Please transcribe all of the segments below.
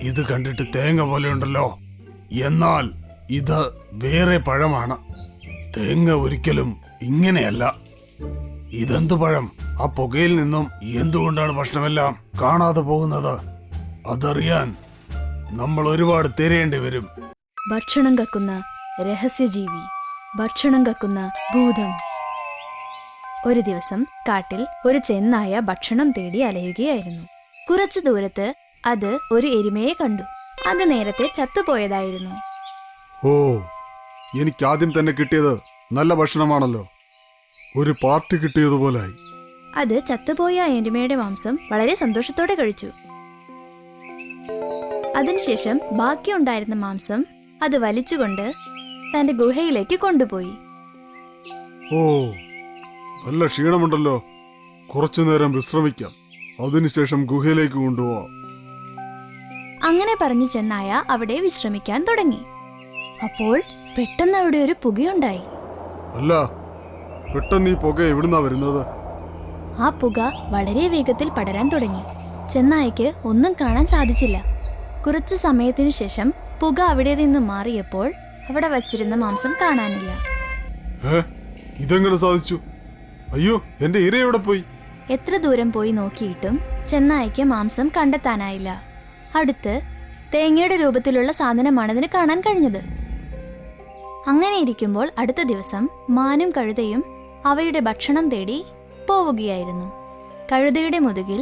ഇത് കണ്ടിട്ട് തേങ്ങ പോലെയുണ്ടല്ലോ, എന്നാൽ ഇത് വേറെ പഴമാണ്. തേങ്ങ ഒരിക്കലും ഇങ്ങനെയല്ല. ഇതെന്തു പഴം? ആ പുകയിൽ നിന്നും എന്തുകൊണ്ടാണ് ഭക്ഷണമെല്ലാം കാണാതെ പോകുന്നത്? അതറിയാൻ നമ്മൾ ഒരുപാട് തിരയേണ്ടി വരും. ഭക്ഷണം കക്കുന്ന രഹസ്യജീവി, ഭക്ഷണം കക്കുന്ന ഭൂതം. ഒരു ദിവസം കാട്ടിൽ ഒരു ചെന്നായ ഭക്ഷണം തേടി അലയുകയായിരുന്നു. കുറച്ചു ദൂരത്ത് അത് ഒരു എരുമയെ കണ്ടു. അത് നേരത്തെ ചത്തുപോയതായിരുന്നു. ഓ, എനിക്ക് ആദ്യം തന്നെ കിട്ടിയത് നല്ല ഭക്ഷണമാണല്ലോ. ഒരു പാർട്ടി കിട്ടിയതുപോലായി. അത് ചത്തുപോയ എരുമയുടെ മാംസം വളരെ സന്തോഷത്തോടെ കഴിച്ചു. അതിനുശേഷം ബാക്കിയുണ്ടായിരുന്ന മാംസം അത് വലിച്ചുകൊണ്ട് തന്റെ ഗുഹയിലേക്ക് കൊണ്ടുപോയി. ഓ, നല്ല ക്ഷീണമുണ്ടല്ലോ, കുറച്ചു നേരം വിശ്രമിക്കാം, അതിനുശേഷം ഗുഹയിലേക്ക് കൊണ്ടുപോവാം. അങ്ങനെ പറഞ്ഞു ചെന്നായ അവിടെ വിശ്രമിക്കാൻ തുടങ്ങി. അപ്പോൾ പെട്ടെന്ന് അവിടെ ഒരു പുകയുണ്ടായി. അല്ല, പെട്ടെന്ന് ഈ പുക എവിടുന്നാ വരുന്നത്? ആ പുക വളരെ വേഗത്തിൽ പടരാൻ തുടങ്ങി. ചെന്നായ്ക്ക് ഒന്നും കാണാൻ സാധിച്ചില്ല. കുറച്ചു സമയത്തിനു ശേഷം പുക അവിടെ നിന്ന് മാറിയപ്പോൾ അവിടെ വച്ചിരുന്ന മാംസം കാണാനില്ല. ഇതെങ്ങനെ സാധിച്ചു? അയ്യോ, എന്റെ ഇര എവിടെ പോയി? എത്ര ദൂരം പോയി നോക്കിയിട്ടും ചെന്നായ്ക്ക് മാംസം കണ്ടെത്താനായില്ല. അടുത്ത് തേങ്ങയുടെ രൂപത്തിലുള്ള സാധനമാണതിന് കാണാൻ കഴിഞ്ഞത്. അങ്ങനെ ഇരിക്കുമ്പോൾ അടുത്ത ദിവസം മാനും കഴുതയും അവയുടെ ഭക്ഷണം തേടി പോവുകയായിരുന്നു. കഴുതയുടെ മുതുകിൽ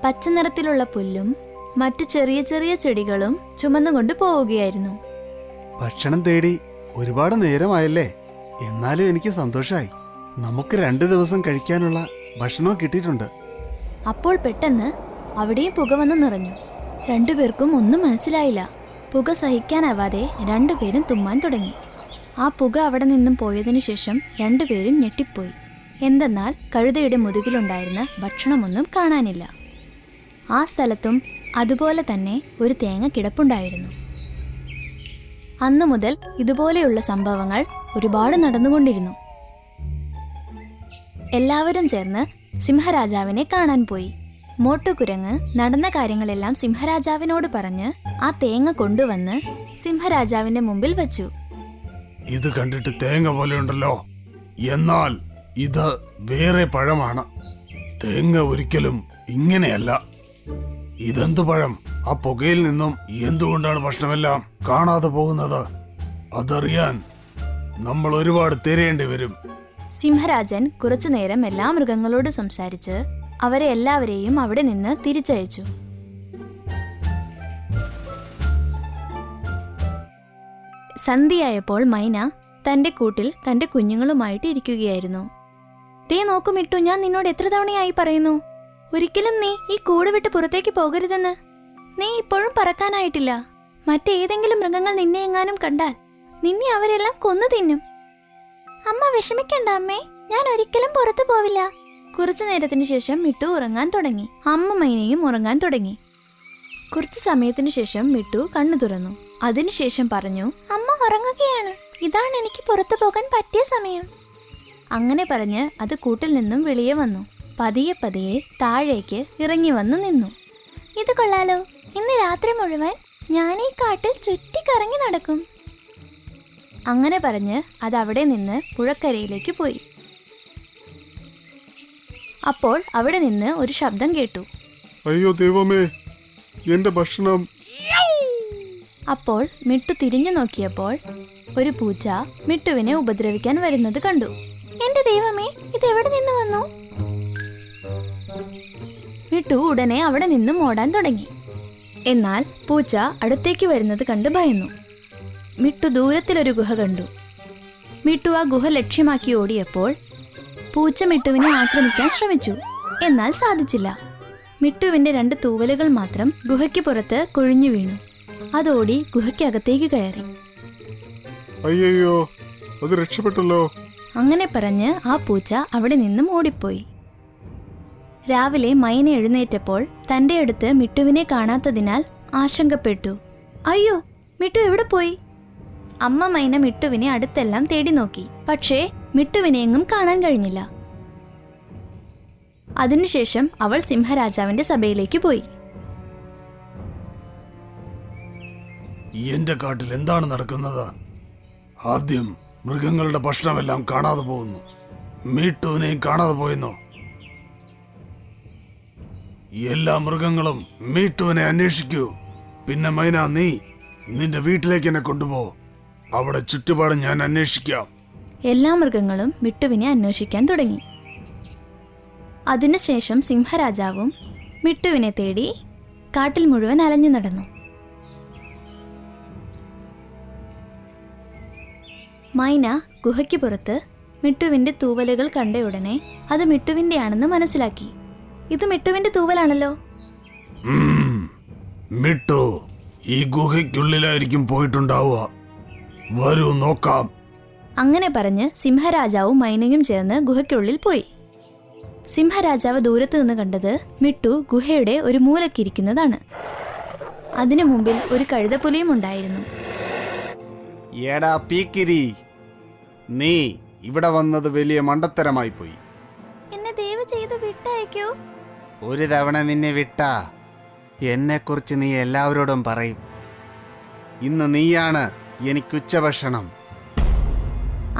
പച്ച നിറത്തിലുള്ള പുല്ലും മറ്റു ചെറിയ ചെറിയ ചെടികളും ചുമന്നുകൊണ്ട് പോവുകയായിരുന്നു. ഭക്ഷണം തേടി ഒരുപാട് നേരമായല്ലേ? എന്നാലും എനിക്ക് സന്തോഷമായി. നമുക്ക് 2 ദിവസം കഴിക്കാനുള്ള ഭക്ഷണം കിട്ടിയിട്ടുണ്ട്. അപ്പോൾ പെട്ടെന്ന് അവിടെയും പുക വന്ന് നിറഞ്ഞു. രണ്ടുപേർക്കും ഒന്നും മനസ്സിലായില്ല. പുക സഹിക്കാനാവാതെ രണ്ടുപേരും തുമ്മാൻ തുടങ്ങി. ആ പുക അവിടെ നിന്നും പോയതിനു ശേഷം രണ്ടുപേരും ഞെട്ടിപ്പോയി. എന്തെന്നാൽ കഴുതയുടെ മുതുകിലുണ്ടായിരുന്ന ഭക്ഷണമൊന്നും കാണാനില്ല. ആ സ്ഥലത്തും അതുപോലെ തന്നെ ഒരു തേങ്ങ കിടപ്പുണ്ടായിരുന്നു. അന്നു മുതൽ ഇതുപോലെയുള്ള സംഭവങ്ങൾ ഒരുപാട് നടന്നുകൊണ്ടിരുന്നു. എല്ലാവരും ചേർന്ന് സിംഹരാജാവിനെ കാണാൻ പോയി. മോട്ടുകുരങ്ങ് നടന്ന കാര്യങ്ങളെല്ലാം സിംഹരാജാവിനോട് പറഞ്ഞ് ആ തേങ്ങ കൊണ്ടുവന്ന് സിംഹരാജാവിന്റെ മുമ്പിൽ വെച്ചു. ഇത് കണ്ടിട്ട് തേങ്ങ പോലെയുണ്ടല്ലോ, എന്നാൽ ഇത് വേറെ പഴമാണ്. തേങ്ങ ഒരിക്കലും ഇങ്ങനെയല്ല. ഇതെന്തു പഴം? ആ പുകയിൽ നിന്നും എന്തുകൊണ്ടാണ് ഭക്ഷണമെല്ലാം കാണാതെ പോകുന്നത്? അതറിയാൻ നമ്മൾ ഒരുപാട് തിരയേണ്ടി വരും. സിംഹരാജൻ കുറച്ചുനേരം എല്ലാ മൃഗങ്ങളോട് സംസാരിച്ച് അവരെ എല്ലാവരെയും അവിടെ നിന്ന് തിരിച്ചയച്ചു. സന്ധ്യയായപ്പോൾ മൈന തന്റെ കൂട്ടിൽ തന്റെ കുഞ്ഞുങ്ങളുമായിട്ട് ഇരിക്കുകയായിരുന്നു. ദേ നോക്കു മിട്ടു, ഞാൻ നിന്നോട് എത്ര തവണയായി പറയുന്നു, ഒരിക്കലും നീ ഈ കൂട് വിട്ട് പുറത്തേക്ക് പോകരുതെന്ന്. നീ ഇപ്പോഴും പറക്കാനായിട്ടില്ല. മറ്റേതെങ്കിലും മൃഗങ്ങൾ നിന്നെ എങ്ങാനും കണ്ടാൽ നിന്നെ അവരെല്ലാം കൊന്നു തിന്നും. അമ്മ വിഷമിക്കണ്ട അമ്മേ, ഞാൻ ഒരിക്കലും പുറത്തു പോവില്ല. കുറച്ചു നേരത്തിനു ശേഷം മിട്ടു ഉറങ്ങാൻ തുടങ്ങി. അമ്മ മൈനയും ഉറങ്ങാൻ തുടങ്ങി. കുറച്ചു സമയത്തിനു ശേഷം മിട്ടു കണ്ണു തുറന്നു. അതിനുശേഷം പറഞ്ഞു, അമ്മ ഉറങ്ങുകയാണ്, ഇതാണ് എനിക്ക് പുറത്തു പോകാൻ പറ്റിയ സമയം. അങ്ങനെ പറഞ്ഞ് അത് കൂട്ടിൽ നിന്നും വെളിയെ വന്നു. പതിയെ പതിയെ താഴേക്ക് ഇറങ്ങി വന്നു നിന്നു. ഇത് കൊള്ളാലോ, ഇന്ന് രാത്രി മുഴുവൻ ഞാൻ ഈ കാട്ടിൽ ചുറ്റിക്കറങ്ങി നടക്കും. അങ്ങനെ പറഞ്ഞ് അത് അവിടെ നിന്ന് പുഴക്കരയിലേക്ക് പോയി. അപ്പോൾ അവിടെ നിന്ന് ഒരു ശബ്ദം കേട്ടു. അയ്യോ ദൈവമേ, എന്റെ ഭക്ഷണം. അപ്പോൾ മിട്ടു തിരിഞ്ഞു നോക്കിയപ്പോൾ ഒരു പൂച്ച മിട്ടുവിനെ ഉപദ്രവിക്കാൻ വരുന്നത് കണ്ടു. എന്റെ ദൈവമേ, ഇത് എവിടെ നിന്ന് വന്നു? മിട്ടു ഉടനെ അവിടെ നിന്നും ഓടാൻ തുടങ്ങി. എന്നാൽ പൂച്ച അടുത്തേക്ക് വരുന്നത് കണ്ട് ഭയന്നു. മിട്ടു ദൂരത്തിലൊരു ഗുഹ കണ്ടു. മിട്ടു ആ ഗുഹ ലക്ഷ്യമാക്കി ഓടിയപ്പോൾ പൂച്ച മിട്ടുവിനെ ആക്രമിക്കാൻ ശ്രമിച്ചു. എന്നാൽ സാധിച്ചില്ല. മിട്ടുവിന്റെ 2 തൂവലുകൾ മാത്രം ഗുഹയ്ക്ക് പുറത്ത് കൊഴിഞ്ഞു വീണു. അതോടി ഗുഹയ്ക്കകത്തേക്ക് കയറി. അയ്യോ, അത് രക്ഷപ്പെട്ടല്ലോ. അങ്ങനെ പറഞ്ഞ് ആ പൂച്ച അവിടെ നിന്നും ഓടിപ്പോയി. രാവിലെ മൈന എഴുന്നേറ്റപ്പോൾ തന്റെ അടുത്ത് മിട്ടുവിനെ കാണാത്തതിനാൽ ആശങ്കപ്പെട്ടു. അയ്യോ, മിട്ടു എവിടെ പോയി? അമ്മ മൈന മിട്ടുവിനെ അടുത്തെല്ലാം തേടി നോക്കി. പക്ഷേ മിട്ടുവിനെ എങ്ങും കാണാൻ കഴിഞ്ഞില്ല. അതിനുശേഷം അവൾ സിംഹരാജാവിന്റെ സഭയിലേക്ക് പോയി. എന്റെ കാട്ടിൽ എന്താണ് നടക്കുന്നത്? ആദ്യം മൃഗങ്ങളുടെ ഭക്ഷണമെല്ലാം കാണാതെ പോകുന്നു. മീട്ടുവിനെയും കാണാതെ പോയെന്നോ? എല്ലാ മൃഗങ്ങളും മീട്ടുവിനെ അന്വേഷിക്കൂ. പിന്നെ മൈന, നീ നിന്റെ വീട്ടിലേക്ക് എന്നെ കൊണ്ടുപോ. അവിടെ ചുറ്റുപാടും ഞാൻ അന്വേഷിക്കാം. എല്ലാ മൃഗങ്ങളും മിട്ടുവിനെ അന്വേഷിക്കാൻ തുടങ്ങി. അതിനുശേഷം സിംഹരാജാവും മിട്ടുവിനെ തേടി കാട്ടിൽ മുഴുവൻ അലഞ്ഞു നടന്നു. മൈന ഗുഹയ്ക്ക് പുറത്ത് മിട്ടുവിന്റെ തൂവലുകൾ കണ്ടയുടനെ അത് മിട്ടുവിന്റെയാണെന്ന് മനസ്സിലാക്കി. ഇത് മിട്ടുവിന്റെ തൂവലാണല്ലോ. മിട്ടു ഈ ഗുഹയ്ക്കുള്ളിലായിരിക്കും പോയിട്ടുണ്ടാവുക. വരൂ നോക്കാം. അങ്ങനെ പറഞ്ഞ് സിംഹരാജാവും മൈനയും ചേർന്ന് ഗുഹയ്ക്കുള്ളിൽ പോയി. സിംഹരാജാവ് ദൂരത്ത് നിന്ന് കണ്ടത് മിട്ടു ഗുഹയുടെ ഒരു മൂലക്കിരിക്കുന്നതാണ്. അതിനു മുമ്പിൽ ഒരു കഴുതപ്പുലിയും ഉണ്ടായിരുന്നു. എടാ പീക്കിരി, നീ ഇവിടെ വന്നത് വലിയ മണ്ടത്തരമായി പോയി. എന്നെ ദയവ് ചെയ്ത് വിട്ടയക്കൂ. ഒരു തവണ നിന്നെ വിട്ടാ എന്നെക്കുറിച്ച് നീ എല്ലാവരോടും പറയും. ഇന്ന് നീയാണ് എനിക്ക് ഉച്ചഭക്ഷണം.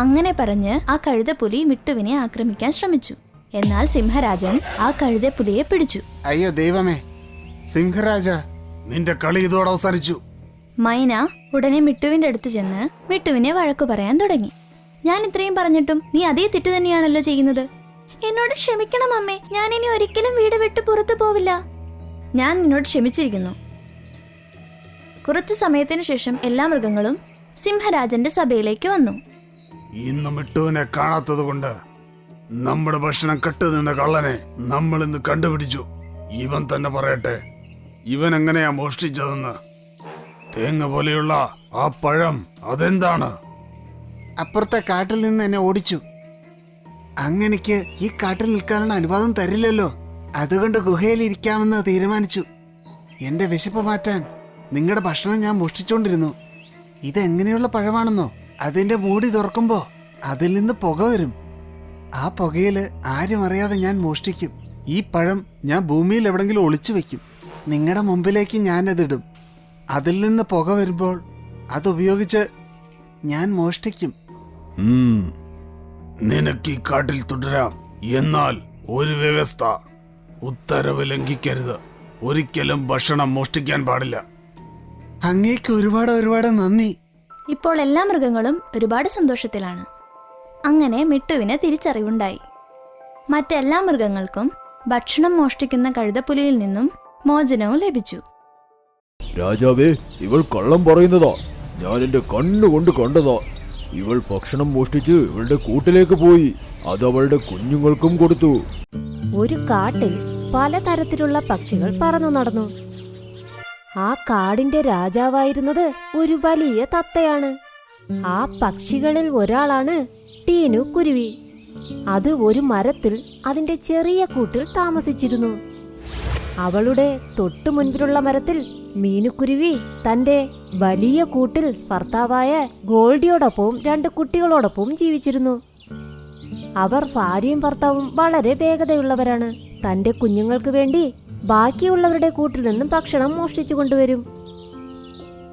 അങ്ങനെ പറഞ്ഞ് ആ കഴുതപ്പുലി മിട്ടുവിനെ ആക്രമിക്കാൻ ശ്രമിച്ചു. എന്നാൽ സിംഹരാജൻ ആ കഴുതപ്പുലിയെ പിടിച്ചു. അയ്യോ ദൈവമേ, സിംഹരാജ, നിന്റെ കളി ഇതോടെ അവസാനിച്ചു. മൈന ഉടനെ മിട്ടുവിന്റെ അടുത്ത് ചെന്ന് മിട്ടുവിനെ വഴക്കു പറയാൻ തുടങ്ങി. ഞാൻ ഇത്രയും പറഞ്ഞിട്ടും നീ അതേ തെറ്റ് തന്നെയാണല്ലോ ചെയ്യുന്നത്. എന്നോട് ക്ഷമിക്കണം അമ്മേ, ഞാൻ ഇനി ഒരിക്കലും വീട് വിട്ട് പുറത്തു പോവില്ല. ഞാൻ നിന്നോട് ക്ഷമിച്ചിരിക്കുന്നു. കുറച്ചു സമയത്തിന് ശേഷം എല്ലാ മൃഗങ്ങളും സിംഹരാജന്റെ സഭയിലേക്ക് വന്നു. ഇന്ന് മിട്ടുവിനെ കാണാത്തത് കൊണ്ട് നമ്മുടെ ഭക്ഷണം കട്ടുനിന്ന കള്ളനെ നമ്മൾ ഇന്ന് കണ്ടുപിടിച്ചു. ഇവൻ തന്നെ പറയട്ടെ, ഇവൻ എങ്ങനെയാ മോഷ്ടിച്ചതെന്ന്. തേങ്ങ പോലെയുള്ള ആ പഴം അതെന്താണ്? അപ്പുറത്തെ കാട്ടിൽ നിന്ന് എന്നെ ഓടിച്ചു. അങ്ങനെക്ക് ഈ കാട്ടിൽ നിൽക്കാനുള്ള അനുവാദം തരില്ലല്ലോ. അതുകൊണ്ട് ഗുഹയിൽ ഇരിക്കാമെന്ന് തീരുമാനിച്ചു. എന്റെ വിശപ്പ് മാറ്റാൻ നിങ്ങളുടെ ഭക്ഷണം ഞാൻ മോഷ്ടിച്ചുകൊണ്ടിരുന്നു. ഇതെങ്ങനെയുള്ള പഴമാണെന്നോ? അതിന്റെ മൂടി തുറക്കുമ്പോ അതിൽ നിന്ന് പുക വരും. ആ പുകയില് ആരും അറിയാതെ ഞാൻ മോഷ്ടിക്കും. ഈ പഴം ഞാൻ ഭൂമിയിൽ എവിടെങ്കിലും ഒളിച്ചു വെക്കും. നിങ്ങളുടെ മുമ്പിലേക്ക് ഞാനതിടും. അതിൽ നിന്ന് പുക വരുമ്പോൾ അതുപയോഗിച്ച് ഞാൻ മോഷ്ടിക്കും. നിനക്ക് ഈ കാട്ടിൽ തുടരാം, എന്നാൽ ഒരു വ്യവസ്ഥ. ഉത്തരവ് ലംഘിക്കരുത്. ഒരിക്കലും ഭക്ഷണം മോഷ്ടിക്കാൻ പാടില്ല. അങ്ങേക്ക് ഒരുപാട് നന്ദി. ഇപ്പോൾ എല്ലാ മൃഗങ്ങളും ഒരുപാട് സന്തോഷത്തിലാണ്. അങ്ങനെ മിട്ടുവിന് തിരിച്ചറിവുണ്ടായി. മറ്റെല്ലാ മൃഗങ്ങൾക്കും ഭക്ഷണം മോഷ്ടിക്കുന്ന കഴുതപ്പുലിയിൽ നിന്നും മോചനവും ലഭിച്ചു. രാജാവേ, ഇവൾ കള്ളം പറയുന്നതാ. ഞാൻ എന്റെ കണ്ണുകൊണ്ട് കണ്ടതാ. ഇവൾ ഭക്ഷണം മോഷ്ടിച്ച് ഇവളുടെ കൂട്ടിലേക്ക് പോയി. അത് അവളുടെ കുഞ്ഞുങ്ങൾക്കും കൊടുത്തു. ഒരു കാട്ടിൽ പലതരത്തിലുള്ള പക്ഷികൾ പറന്നു നടന്നു. ആ കാടിന്റെ രാജാവായിരുന്നത് ഒരു വലിയ തത്തയാണ്. ആ പക്ഷികളിൽ ഒരാളാണ് ടീനു കുരുവി. അത് ഒരു മരത്തിൽ അതിന്റെ ചെറിയ കൂട്ടിൽ താമസിച്ചിരുന്നു. അവളുടെ തൊട്ടു മുൻപിലുള്ള മരത്തിൽ മീനുക്കുരുവി തന്റെ വലിയ കൂട്ടിൽ ഭർത്താവായ ഗോൾഡിയോടൊപ്പവും 2 കുട്ടികളോടൊപ്പവും ജീവിച്ചിരുന്നു. അവർ ഭാര്യയും ഭർത്താവും വളരെ വേഗതയുള്ളവരാണ്. തന്റെ കുഞ്ഞുങ്ങൾക്ക് വേണ്ടി ബാക്കിയുള്ളവരുടെ കൂട്ടിൽ നിന്നും ഭക്ഷണം മോഷ്ടിച്ചു കൊണ്ടുവരും.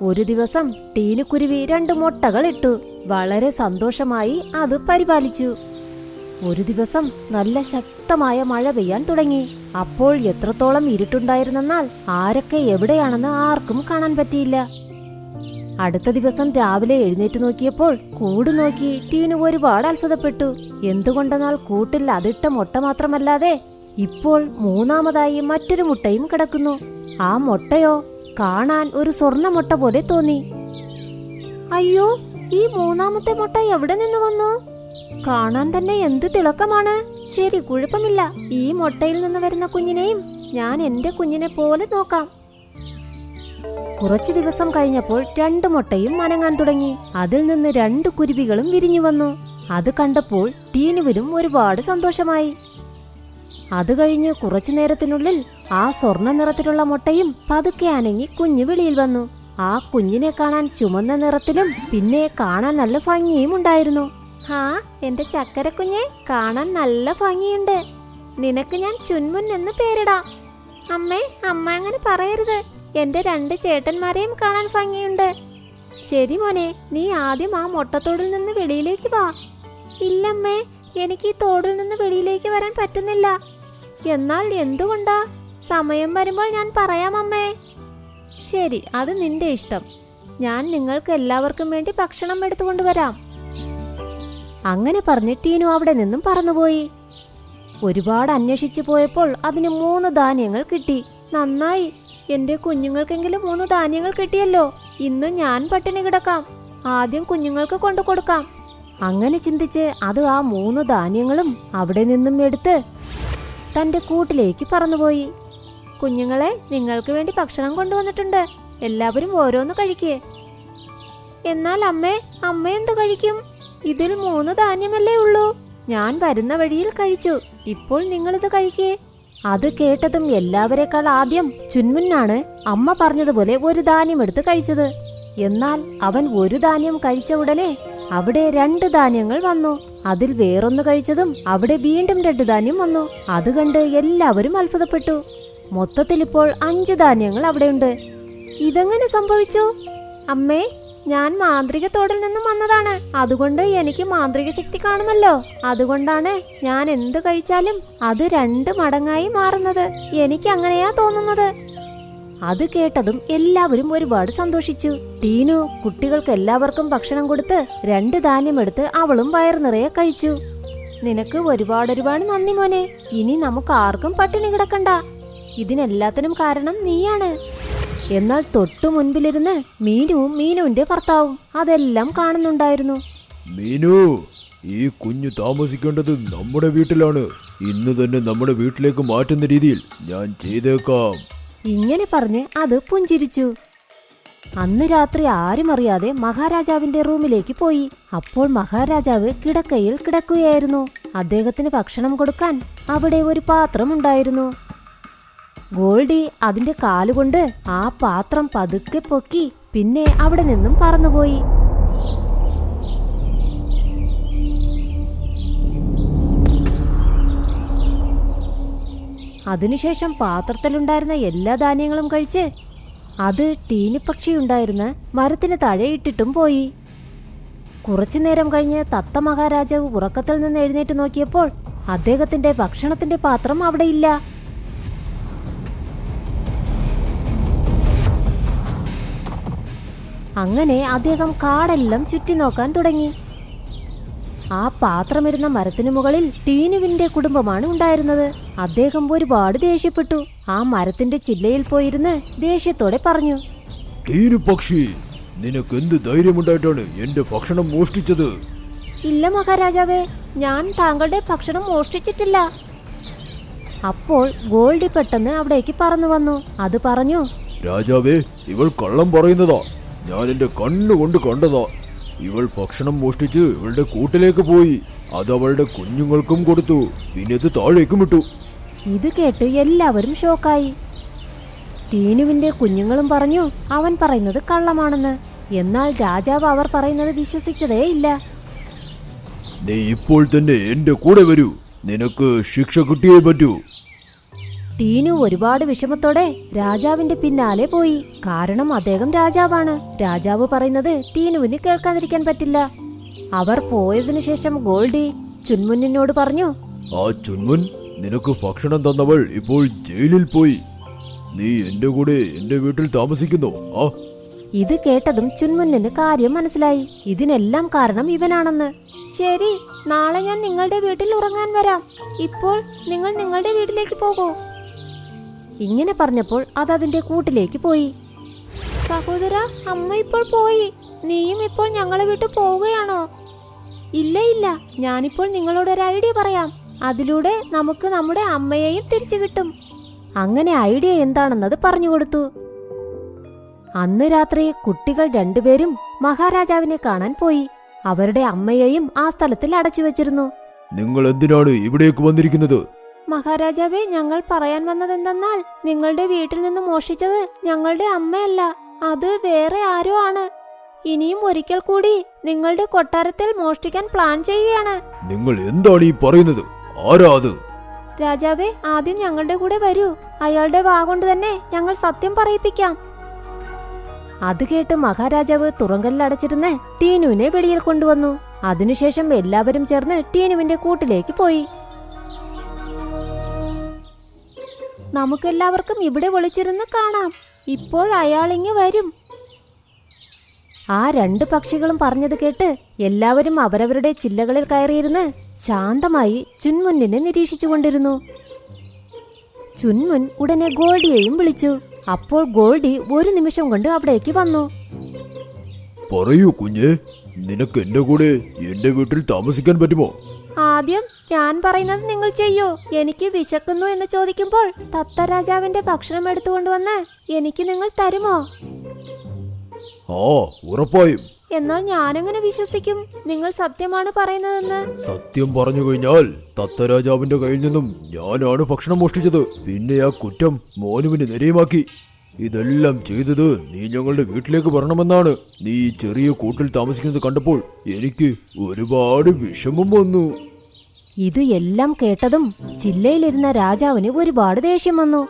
ഒരു ദിവസം ടീനുക്കുരുവി 2 മുട്ടകൾ ഇട്ടു. വളരെ സന്തോഷമായി അത് പരിപാലിച്ചു. ഒരു ദിവസം നല്ല ശക്തമായ മഴ പെയ്യാൻ തുടങ്ങി. അപ്പോൾ എത്രത്തോളം ഇരുട്ടുണ്ടായിരുന്നെന്നാൽ ആരൊക്കെ എവിടെയാണെന്ന് ആർക്കും കാണാൻ പറ്റിയില്ല. അടുത്ത ദിവസം രാവിലെ എഴുന്നേറ്റ് നോക്കിയപ്പോൾ കൂട് നോക്കി ടീനു ഒരുപാട് അത്ഭുതപ്പെട്ടു. എന്തുകൊണ്ടെന്നാൽ കൂട്ടിൽ അതിട്ട മുട്ട മാത്രമല്ലാതെ ഇപ്പോൾ 3ാമതായി മറ്റൊരു മുട്ടയും കിടക്കുന്നു. ആ മുട്ടയോ കാണാൻ ഒരു സ്വർണ്ണ മുട്ട പോലെ തോന്നി. അയ്യോ, ഈ 3ാമത്തെ മുട്ട എവിടെ നിന്ന് വന്നു? കാണാൻ തന്നെ എന്ത് തിളക്കമാണ്. ശരി, കുഴപ്പമില്ല. ഈ മുട്ടയിൽ നിന്ന് വരുന്ന കുഞ്ഞിനെയും ഞാൻ എന്റെ കുഞ്ഞിനെ പോലെ നോക്കാം. കുറച്ചു ദിവസം കഴിഞ്ഞപ്പോൾ 2 മുട്ടയും അനങ്ങാൻ തുടങ്ങി. അതിൽ നിന്ന് 2 കുരുവികളും വിരിഞ്ഞു വന്നു. അത് കണ്ടപ്പോൾ ടീനുവിനും ഒരുപാട് സന്തോഷമായി. അത് കഴിഞ്ഞ് കുറച്ചു നേരത്തിനുള്ളിൽ ആ സ്വർണ്ണ നിറത്തിലുള്ള മുട്ടയും പതുക്കെ അനങ്ങി കുഞ്ഞു വെളിയിൽ വന്നു. ആ കുഞ്ഞിനെ കാണാൻ ചുമന്ന നിറത്തിലും പിന്നെ കാണാൻ നല്ല ഭംഗിയും ഉണ്ടായിരുന്നു. ഹാ, എന്റെ ചക്കരക്കുഞ്ഞെ, കാണാൻ നല്ല ഭംഗിയുണ്ട്. നിനക്ക് ഞാൻ ചുൻമുൻ എന്ന് പേരിടാം. അമ്മേ, അമ്മ അങ്ങനെ പറയരുത്. എന്റെ 2 ചേട്ടന്മാരെയും കാണാൻ ഭംഗിയുണ്ട്. ശരി മോനെ, നീ ആദ്യം ആ മൊട്ടത്തോടിൽ നിന്ന് വെളിയിലേക്ക് വാ. ഇല്ലമ്മേ, എനിക്ക് ഈ തോടിൽ നിന്ന് വെളിയിലേക്ക് വരാൻ പറ്റുന്നില്ല. എന്നാൽ എന്തുകൊണ്ടാ? സമയം വരുമ്പോൾ ഞാൻ പറയാം അമ്മേ. ശരി, അത് നിന്റെ ഇഷ്ടം. ഞാൻ നിങ്ങൾക്ക് എല്ലാവർക്കും വേണ്ടി ഭക്ഷണം എടുത്തുകൊണ്ടുവരാം. അങ്ങനെ പറഞ്ഞ് ടീനു അവിടെ നിന്നും പറന്നുപോയി. ഒരുപാട് അന്വേഷിച്ചു പോയപ്പോൾ അതിന് 3 ധാന്യങ്ങൾ കിട്ടി. നന്നായി, എന്റെ കുഞ്ഞുങ്ങൾക്കെങ്കിലും 3 ധാന്യങ്ങൾ കിട്ടിയല്ലോ. ഇന്ന് ഞാൻ പട്ടിണി കിടക്കാം. ആദ്യം കുഞ്ഞുങ്ങൾക്ക് കൊണ്ടു കൊടുക്കാം. അങ്ങനെ ചിന്തിച്ച് അത് ആ 3 ധാന്യങ്ങളും അവിടെ നിന്നും എടുത്ത് തന്റെ കൂട്ടിലേക്ക് പറന്നുപോയി. കുഞ്ഞുങ്ങളെ, നിങ്ങൾക്ക് വേണ്ടി ഭക്ഷണം കൊണ്ടുവന്നിട്ടുണ്ട്. എല്ലാവരും ഓരോന്ന് കഴിക്കേ. എന്നാൽ അമ്മ എന്ത് കഴിക്കും? ഇതിൽ 3 ധാന്യമല്ലേ ഉള്ളൂ. ഞാൻ വരുന്ന വഴിയിൽ കഴിച്ചു. ഇപ്പോൾ നിങ്ങളിത് കഴിക്കേ. അത് കേട്ടതും എല്ലാവരെക്കാൾ ആദ്യം ചുൻമുന്നാണ് അമ്മ പറഞ്ഞതുപോലെ ഒരു ധാന്യം എടുത്ത് കഴിച്ചത്. എന്നാൽ അവൻ ഒരു ധാന്യം കഴിച്ച ഉടനെ അവിടെ 2 ധാന്യങ്ങൾ വന്നു. അതിൽ വേറൊന്ന് കഴിച്ചതും അവിടെ വീണ്ടും 2 ധാന്യം വന്നു. അത് കണ്ട് എല്ലാവരും അത്ഭുതപ്പെട്ടു. മൊത്തത്തിൽ ഇപ്പോൾ 5 ധാന്യങ്ങൾ അവിടെയുണ്ട്. ഇതെങ്ങനെ സംഭവിച്ചു? അമ്മേ, ഞാൻ മാന്ത്രിക തോടിൽ നിന്നും വന്നതാണ്. അതുകൊണ്ട് എനിക്ക് മാന്ത്രിക ശക്തി കാണുമല്ലോ. അതുകൊണ്ടാണ് ഞാൻ എന്ത് കഴിച്ചാലും അത് 2 മടങ്ങായി മാറുന്നത്. എനിക്ക് അങ്ങനെയാ തോന്നുന്നത്. അത് കേട്ടതും എല്ലാവരും ഒരുപാട് സന്തോഷിച്ചു. ടീനു കുട്ടികൾക്ക് എല്ലാവർക്കും ഭക്ഷണം കൊടുത്ത് 2 ധാന്യം എടുത്ത് അവളും വയറു നിറയെ കഴിച്ചു. നിനക്ക് ഒരുപാട് നന്ദി മോനെ. ഇനി നമുക്ക് ആർക്കും പട്ടിണി കിടക്കണ്ട. ഇതിനെല്ലാത്തിനും കാരണം നീയാണ്. എന്നാൽ തൊട്ടു മുൻപിലിരുന്ന് മീനുവും മീനുവിന്റെ ഭർത്താവും അതെല്ലാം കാണുന്നുണ്ടായിരുന്നു. മീനു, ഈ കുഞ്ഞു താമസിക്കേണ്ടത് നമ്മുടെ വീട്ടിലാണ്. ഇന്ന് തന്നെ നമ്മുടെ വീട്ടിലേക്ക് മാറ്റുന്ന രീതിയിൽ ഞാൻ ചെയ്തേക്കാം. ഇങ്ങനെ പറഞ്ഞ് അത് പുഞ്ചിരിച്ചു. അന്ന് രാത്രി ആരും അറിയാതെ മഹാരാജാവിന്റെ റൂമിലേക്ക് പോയി. അപ്പോൾ മഹാരാജാവ് കിടക്കയിൽ കിടക്കുകയായിരുന്നു. അദ്ദേഹത്തിന് ഭക്ഷണം കൊടുക്കാൻ അവിടെ ഒരു പാത്രമുണ്ടായിരുന്നു. ഗോൾഡി അതിന്റെ കാലുകൊണ്ട് ആ പാത്രം പതുക്കെ പൊക്കി പിന്നെ അവിടെ നിന്നും പറന്നുപോയി. അതിനുശേഷം പാത്രത്തിലുണ്ടായിരുന്ന എല്ലാ ധാന്യങ്ങളും കഴിച്ച് അത് ടീനുപക്ഷിയുണ്ടായിരുന്ന മരത്തിന് താഴെ ഇട്ടിട്ടും പോയി. കുറച്ചുനേരം കഴിഞ്ഞ് തത്ത മഹാരാജാവ് ഉറക്കത്തിൽ നിന്ന് എഴുന്നേറ്റ് നോക്കിയപ്പോൾ അദ്ദേഹത്തിന്റെ ഭക്ഷണത്തിന്റെ പാത്രം അവിടെയില്ല. അങ്ങനെ അദ്ദേഹം കാടെല്ലാം ചുറ്റി നോക്കാൻ തുടങ്ങി. ആ പാത്രമിരുന്ന മരത്തിനു മുകളിൽ ടീനുവിന്റെ കുടുംബമാണ് ഉണ്ടായിരുന്നത്. അദ്ദേഹം ഒരുപാട് ദേഷ്യപ്പെട്ടു. ആ മരത്തിന്റെ ചില്ലയിൽ പോയിരുന്ന് ദേഷ്യത്തോടെ പറഞ്ഞു, ടീനു പക്ഷി, നിനക്ക് എന്ത് ധൈര്യമുണ്ടായിട്ടാണ് എന്റെ ഭക്ഷണം മോഷ്ടിച്ചത്? ഇല്ല മഹാരാജാവേ, ഞാൻ താങ്കളുടെ ഭക്ഷണം മോഷ്ടിച്ചിട്ടില്ല. അപ്പോൾ ഗോൾഡി പെട്ടെന്ന് അവിടേക്ക് പറന്നു വന്നു. അത് പറഞ്ഞു, രാജാവേ, ഇവൾ കള്ളം പറയുന്നതാ. ഞാൻ എന്റെ കണ്ണുകൊണ്ട് കണ്ടതാ. ഇവൾ ഭക്ഷണം മോഷ്ടിച്ച് ഇവളുടെ കൂട്ടിലേക്ക് പോയി. അത് അവളുടെ കുഞ്ഞുങ്ങൾക്കും കൊടുത്തു. പിന്നെ ഇത് താഴേക്കും ഇട്ടു. ഇത് കേട്ട് എല്ലാവരും ഷോക്കായി. ടീനുവിന്റെ കുഞ്ഞുങ്ങളും പറഞ്ഞു അവൻ പറയുന്നത് കള്ളമാണെന്ന്. എന്നാൽ രാജാവ് അവർ പറയുന്നത് വിശ്വസിച്ചതേ ഇല്ല. നീ ഇപ്പോൾ തന്നെ എന്റെ കൂടെ വരൂ. നിനക്ക് ശിക്ഷ കിട്ടിയേ പറ്റൂ. ടീനു ഒരുപാട് വിഷമത്തോടെ രാജാവിന്റെ പിന്നാലെ പോയി. കാരണം അദ്ദേഹം രാജാവാണ്. രാജാവ് പറയുന്നത് ടീനുവിന് കേൾക്കാതിരിക്കാൻ പറ്റില്ല. അവർ പോയതിനു ശേഷം ഗോൾഡി ചുൻമുന്നിനോട് പറഞ്ഞു, ആ ചുൻമുൻ, നിനക്ക് ഭക്ഷണം തന്നവൾ ഇപ്പോൾ ജയിലിൽ പോയി. നീ എന്റെ കൂടെ എന്റെ വീട്ടിൽ താമസിക്കുന്നു. ഇത് കേട്ടതും ചുൻമുന്നിന് കാര്യം മനസ്സിലായി. ഇതിനെല്ലാം കാരണം ഇവനാണെന്ന്. ശരി, നാളെ ഞാൻ നിങ്ങളുടെ വീട്ടിൽ ഉറങ്ങാൻ വരാം. ഇപ്പോൾ നിങ്ങൾ നിങ്ങളുടെ വീട്ടിലേക്ക് പോകൂ. ഇങ്ങനെ പറഞ്ഞപ്പോൾ അത് അതിന്റെ കൂട്ടിലേക്ക് പോയി. സഹോദര, അമ്മ ഇപ്പോൾ പോയി. നീയും ഇപ്പോൾ ഞങ്ങളെ വിട്ടു പോവുകയാണോ? ഇല്ല, ഞാനിപ്പോൾ നിങ്ങളോട് ഒരു ഐഡിയ പറയാം. അതിലൂടെ നമുക്ക് നമ്മുടെ അമ്മയെയും തിരിച്ചു കിട്ടും. അങ്ങനെ ഐഡിയ എന്താണെന്നത് പറഞ്ഞുകൊടുത്തു. അന്ന് രാത്രി കുട്ടികൾ 2 പേരും മഹാരാജാവിനെ കാണാൻ പോയി. അവരുടെ അമ്മയെയും ആ സ്ഥലത്തിൽ അടച്ചു വെച്ചിരുന്നു. നിങ്ങൾ എന്തിനാണ് ഇവിടേക്ക് വന്നിരിക്കുന്നത്? മഹാരാജാവേ, ഞങ്ങൾ പറയാൻ വന്നതെന്തെന്നാൽ നിങ്ങളുടെ വീട്ടിൽ നിന്ന് മോഷ്ടിച്ചത് ഞങ്ങളുടെ അമ്മയല്ല, അത് വേറെ ആരോ ആണ്. ഇനിയും ഒരിക്കൽ കൂടി നിങ്ങളുടെ കൊട്ടാരത്തിൽ മോഷ്ടിക്കാൻ പ്ലാൻ ചെയ്യുകയാണ്. നിങ്ങൾ എന്താണ് ഈ പറയുന്നത്? ആരാ അത്? രാജാവേ, ആദ്യം ഞങ്ങളുടെ കൂടെ വരൂ. അയാളുടെ വാഗൊണ്ട് തന്നെ ഞങ്ങൾ സത്യം പറയിപ്പിക്കാം. അത് കേട്ട് മഹാരാജാവ് തുറങ്കലിലടച്ചിരുന്ന് ടീനുവിനെ വെളിയിൽ കൊണ്ടുവന്നു. അതിനുശേഷം എല്ലാവരും ചേർന്ന് ടീനുവിന്റെ കൂട്ടിലേക്ക് പോയി. നമുക്കെല്ലാവർക്കും ഇവിടെ ഒളിച്ചിരുന്ന് കാണാം. ഇപ്പോൾ അയാളിങ്ങ് വരും. ആ 2 പക്ഷികളും പറഞ്ഞത് കേട്ട് എല്ലാവരും അവരവരുടെ ചില്ലകളിൽ കയറിയിരുന്ന് ശാന്തമായി ചുൻമുന്നിനെ നിരീക്ഷിച്ചുകൊണ്ടിരുന്നു. ചുൻമുൻ ഉടനെ ഗോൾഡിയെയും വിളിച്ചു. അപ്പോൾ ഗോൾഡി ഒരു നിമിഷം കൊണ്ട് അവിടേക്ക് വന്നു. പറയൂ കുഞ്ഞെ, നിനക്ക് എന്റെ കൂടെ എന്റെ വീട്ടിൽ താമസിക്കാൻ പറ്റുമോ? ആദ്യം ഞാൻ പറയുന്നത് നിങ്ങൾ ചെയ്യൂ. എനിക്ക് വിശക്കുന്നു എന്ന് ചോദിക്കുമ്പോൾ തത്തരാജാവിന്റെ ഭക്ഷണം എടുത്തുകൊണ്ടുവന്ന് എനിക്ക് നിങ്ങൾ തരുമോ? ആ, ഉറപ്പായും. എന്നാൽ ഞാനെങ്ങനെ വിശ്വസിക്കും നിങ്ങൾ സത്യമാണ് പറയുന്നതെന്ന്? സത്യം പറഞ്ഞു കഴിഞ്ഞാൽ തത്തരാജാവിന്റെ കയ്യിൽ നിന്നും ഞാനാണ് ഭക്ഷണം മോഷ്ടിച്ചത്. പിന്നെ ആ കുറ്റം മോനുവിന് നിരയമാക്കി. ഇതെല്ലാം ചെയ്തത് നീ ഞങ്ങളുടെ വീട്ടിലേക്ക് വരണമെന്നാണ്. നീ ഈ ചെറിയ കൂട്ടിൽ താമസിക്കുന്നത് കണ്ടപ്പോൾ എനിക്ക് ഒരുപാട് വിഷമം വന്നു. ഇത് എല്ലാം കേട്ടതും ചില്ലയിലിരുന്ന രാജാവിന് ഒരുപാട് ദേഷ്യം വന്നു.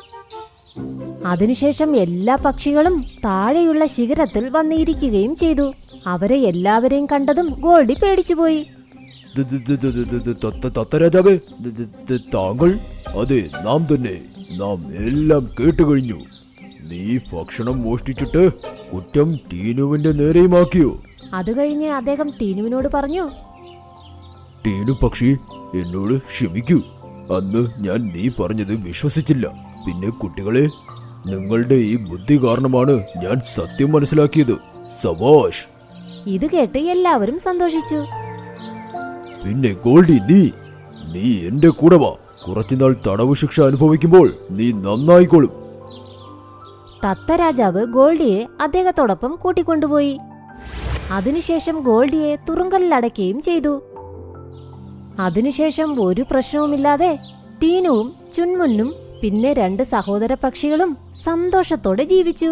അതിനുശേഷം എല്ലാ പക്ഷികളും താഴെയുള്ള ശിഖരത്തിൽ വന്നിരിക്കുകയും ചെയ്തു. അവരെ എല്ലാവരെയും കണ്ടതും ഗോൾഡി പേടിച്ചുപോയി. തത്തരാജാവേ, താങ്കൾ? അതെ, നാം തന്നെ. നാം എല്ലാം കേട്ടുകഴിഞ്ഞു. നീ ഭക്ഷണം മോഷ്ടിച്ചിട്ട് കുറ്റം ടീനുവിന്റെ നേരെയുമാക്കിയോ? അത് കഴിഞ്ഞ് അദ്ദേഹം ടീനുവിനോട് പറഞ്ഞു, ടീനു പക്ഷി, എന്നോട് ക്ഷമിക്കൂ. അന്ന് ഞാൻ നീ പറഞ്ഞത് വിശ്വസിച്ചില്ല. പിന്നെ കുട്ടികളെ, നിങ്ങളുടെ ഈ ബുദ്ധി കാരണമാണ് ഞാൻ സത്യം മനസ്സിലാക്കിയത്. സബാഷ്. ഇത് കേട്ട് എല്ലാവരും സന്തോഷിച്ചു. പിന്നെ ഗോൾഡി, നീ എന്റെ കൂടെ വാ. കുറച്ചുനാൾ തടവ് ശിക്ഷ അനുഭവിക്കുമ്പോൾ നീ നന്നായിക്കോളും. തത്തരാജാവ് ഗോൾഡിയെ അദ്ദേഹത്തോടൊപ്പം കൂട്ടിക്കൊണ്ടുപോയി. അതിനുശേഷം ഗോൾഡിയെ തുറുങ്കലിലടയ്ക്കുകയും ചെയ്തു. അതിനുശേഷം ഒരു പ്രശ്നവുമില്ലാതെ ടീനുവും ചുൻമുന്നും പിന്നെ 2 സഹോദര പക്ഷികളും സന്തോഷത്തോടെ ജീവിച്ചു.